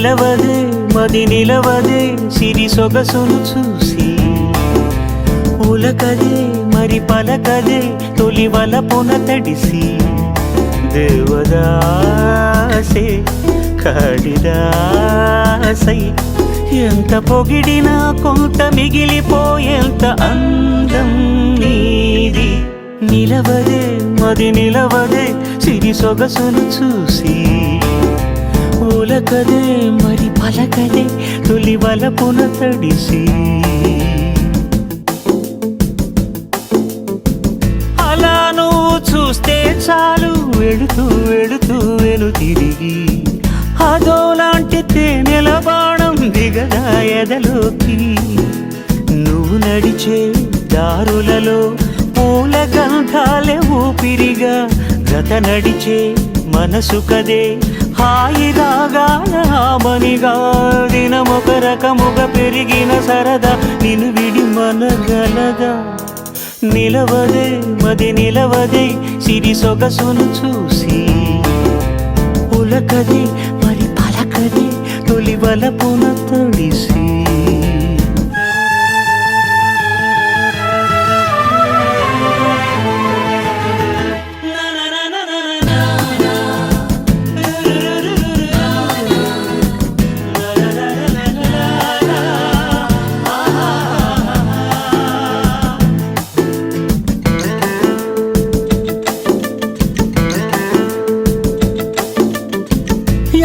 నిలవదే మది నిలవదే సిరి సొగసును చూసి ఉలకదే మరి పలకదే తొలి వలపున తడిసి దేవదాసే కాళిదాసై ఎంత పొగిడినా కొంత మిగిలిపోయేంత అందం నీది నిలవదే మది నిలవదే సిరి సొగసును చూసి ఉలకదే మరి పలకదే తొలి వలపున తడిసి అలా నువ్వు చూస్తే చాలు వెళుతూ వెళుతూ వెను తిరిగి అదోలాంటి తేనెల బాణం దిగదా ఎదలోకి నువ్వు నడిచే దారులలో పూల గంధాలే ఊపిరిగా జత నడిచే మనసు కదే హాయి రాగాల ఆమనిగా దినమొక రకముగా పెరిగిన సరదా నిన్ను విడి మనగలదా నిలవదే మది నిలవదే సిరి సొగసును చూసి ఉలకదే మరి పలకదే తొలి వలపున తడిసి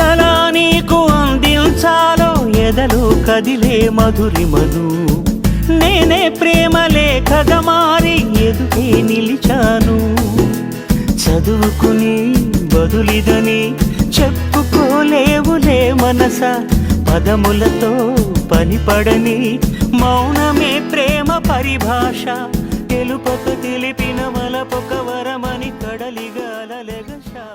ఎలా నీకు అందించాలో ఎదలో కదిలే మధురిమను నేనే ప్రేమ లేఖగా మారి ఎదుగే నిలిచాను చదువుకుని బదులిదని చెప్పుకోలేవులే మనస పదములతో పనిపడని మౌనమే ప్రేమ పరిభాష తెలుపక తెలిపిన మలపొక వరమని కడలిగా అలలెగశా